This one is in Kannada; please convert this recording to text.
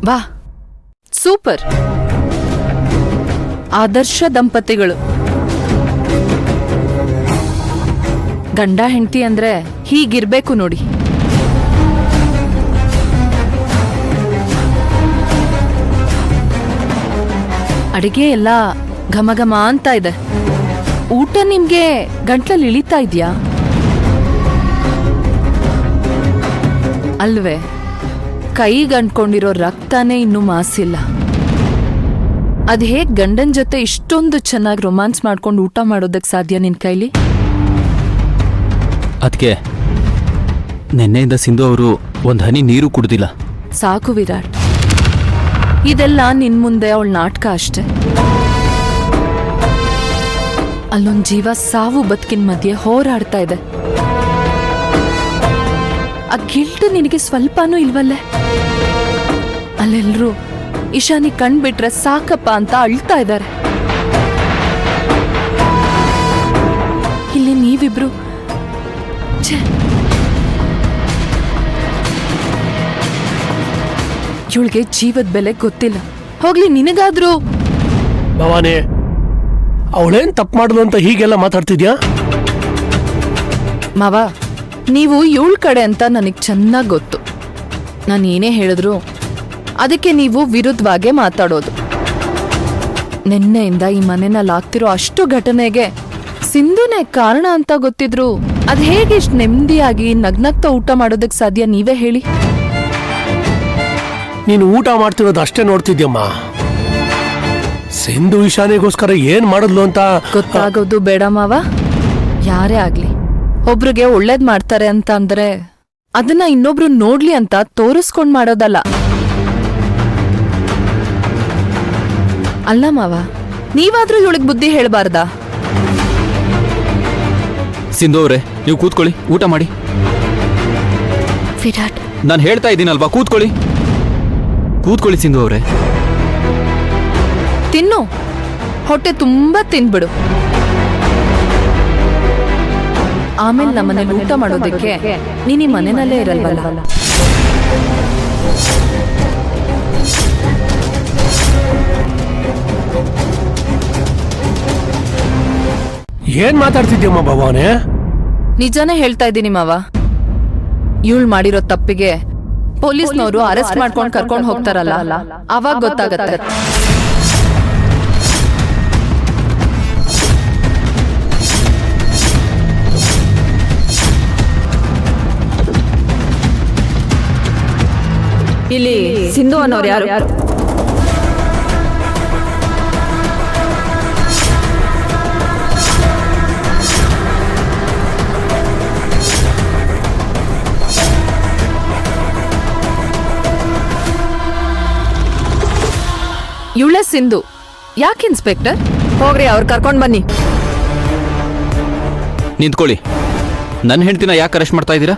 ವಾ, ಸೂಪರ್. ಆದರ್ಶ ದಂಪತಿಗಳು. ಗಂಡ ಹೆಂಡತಿ ಅಂದ್ರೆ ಹೀಗಿರ್ಬೇಕು ನೋಡಿ. ಅಡಿಗೆ ಎಲ್ಲ ಘಮಘಮ ಅಂತ ಇದೆ. ಊಟ ನಿಮ್ಗೆ ಗಂಟ್ಲಲ್ಲಿ ಇಳಿತಾ ಇದ್ಯಾ ಅಲ್ವೇ? ಕೈಗಂಟ್ಕೊಂಡಿರೋ ರಕ್ತನೇ ಇನ್ನೂ ಮಾಸಿಲ್ಲ. ಅದ್ ಹೇಗ್ ಗಂಡನ್ ಜೊತೆ ಇಷ್ಟೊಂದು ಚೆನ್ನಾಗಿ ರೊಮ್ಯಾನ್ಸ್ ಮಾಡ್ಕೊಂಡು ಊಟ ಮಾಡೋದಕ್ ಸಾಧ್ಯ ನಿನ್ ಕೈಲಿ? ಅದಕ್ಕೆ ನಿನ್ನೆಯಿಂದ ಸಿಂಧು ಅವರು ಒಂದ್ ಹನಿ ನೀರು ಕುಡ್ದಿಲ್ಲ. ಸಾಕು ವಿರಾಟ್, ಇದೆಲ್ಲ ನಿನ್ ಮುಂದೆ ಅವಳ ನಾಟಕ ಅಷ್ಟೆ. ಅಲ್ಲೊಂದ್ ಜೀವ ಸಾವು ಬದುಕಿನ ಮಧ್ಯೆ ಹೋರಾಡ್ತಾ ಇದೆ. ಆ ಗಿಲ್ಟ್ ನಿನಗೆ ಸ್ವಲ್ಪನೂ ಇಲ್ವಲ್ಲೇ? ಅಲ್ಲೆಲ್ರೂ ಇಶಾನಿ ಕಣ್ಬಿಟ್ರೆ ಸಾಕಪ್ಪ ಅಂತ ಅಳ್ತಾ ಇದ್ದಾರೆ. ಇಲ್ಲಿ ನೀವಿಬ್ರು ಇವಳಿಗೆ ಜೀವದ ಬೆಲೆ ಗೊತ್ತಿಲ್ಲ. ಹೋಗ್ಲಿ, ನಿನಗಾದ್ರೂ. ಭವಾನಿ, ಅವಳೇನ್ ತಪ್ಪು ಮಾಡಿದ್ಲು ಅಂತ ಹೀಗೆಲ್ಲ ಮಾತಾಡ್ತಿದ್ಯಾ? ಮಾವ, ನೀವು ಇವಳ ಕಡೆ ಅಂತ ನನಗ್ ಚೆನ್ನಾಗ್ ಗೊತ್ತು. ನಾನು ಏನೇ ಹೇಳಿದ್ರು ಅದಕ್ಕೆ ನೀವು ವಿರುದ್ಧವಾಗೇ ಮಾತಾಡೋದು. ನಿನ್ನೆಯಿಂದ ಈ ಮನೆಯಲ್ಲಿ ಆಗ್ತಿರೋ ಅಷ್ಟು ಘಟನೆಗೆ ಸಿಂಧುನೇ ಕಾರಣ ಅಂತ ಗೊತ್ತಿದ್ರು ಅದ್ ಹೇಗೆ ಇಷ್ಟು ನೆಮ್ಮದಿಯಾಗಿ ನಗ್ನಗ್ತಾ ಊಟ ಮಾಡೋದಕ್ಕೆ ಸಾಧ್ಯ? ನೀವೇ ಹೇಳಿ. ನೀನು ಊಟ ಮಾಡ್ತಿರೋದು ಅಷ್ಟೇ ನೋಡ್ತಿದ್ಯಮ್ಮ. ಸಿಂಧು ಇಶಾನಿಗೋಸ್ಕರ ಏನ್ ಮಾಡಿದ್ಲು ಅಂತ ಗೊತ್ತಾಗೋದು ಬೇಡ ಮಾವ. ಯಾರೇ ಆಗ್ಲಿ, ಒಬ್ರಿಗೆ ಒಳ್ಳೇದ್ ಮಾಡ್ತಾರೆ ಅಂತ ಅಂದ್ರೆ ಅದನ್ನ ಇನ್ನೊಬ್ರು ನೋಡ್ಲಿ ಅಂತ ತೋರಿಸ್ಕೊಂಡ್ ಮಾಡೋದಲ್ಲ. ಅಲ್ಲ ಮಾವ, ನೀವಾದ್ರೂ ಇವಳಿಗೆ ಬುದ್ಧಿ ಹೇಳ್ಬಾರ್ದಾ? ಸಿಂಧು ಅವರೇ, ನೀವು ಕೂತ್ಕೊಳ್ಳಿ, ಊಟ ಮಾಡಿ. ವಿರಾಟ್, ನಾನು ಹೇಳ್ತಾ ಇದ್ದೀನಲ್ವಾ, ಕೂತ್ಕೊಳ್ಳಿ. ಕೂತ್ಕೊಳ್ಳಿ ಸಿಂಧು ಅವರೇ. ತಿನ್ನು, ಹೊಟ್ಟೆ ತುಂಬಾ ತಿನ್ಬಿಡು. ಆಮೇಲೆ ನಮ್ಮನೇಲಿ ಊಟ ಮಾಡೋದಕ್ಕೆ ನೀನ್ ಈ ಮನೆಯಲ್ಲೇ ಇರಲ್ವಲ್ಲ. ಏನ್ ಮಾತಾಡ್ತಿದ್ಯಮ್ಮ ಭವಾನಿ? ನಿಜಾನೇ ಹೇಳ್ತಾ ಇದ್ದೀನಿ ಮಾವ. ಇವಳು ಮಾಡಿರೋ ತಪ್ಪಿಗೆ ಪೊಲೀಸ್ನವರು ಅರೆಸ್ಟ್ ಮಾಡ್ಕೊಂಡು ಕರ್ಕೊಂಡು ಹೋಗ್ತಾರಲ್ಲ, ಅವಾಗ ಗೊತ್ತಾಗತ್ತೆ. ಇಲ್ಲಿ ಸಿಂಧು ಅನ್ನೋರು ಯಾರು? ಇವಳೆ ಸಿಂಧು. ಯಾಕೆ ಇನ್ಸ್ಪೆಕ್ಟರ್? ಹೋಗ್ರಿ, ಅವ್ರು ಕರ್ಕೊಂಡ್ ಬನ್ನಿ. ನಿಂತ್ಕೊಳ್ಳಿ. ನನ್ನ ಹೆಂಡ್ತಿನ ಯಾಕೆ ಅರೆಸ್ಟ್ ಮಾಡ್ತಾ ಇದ್ದೀರಾ?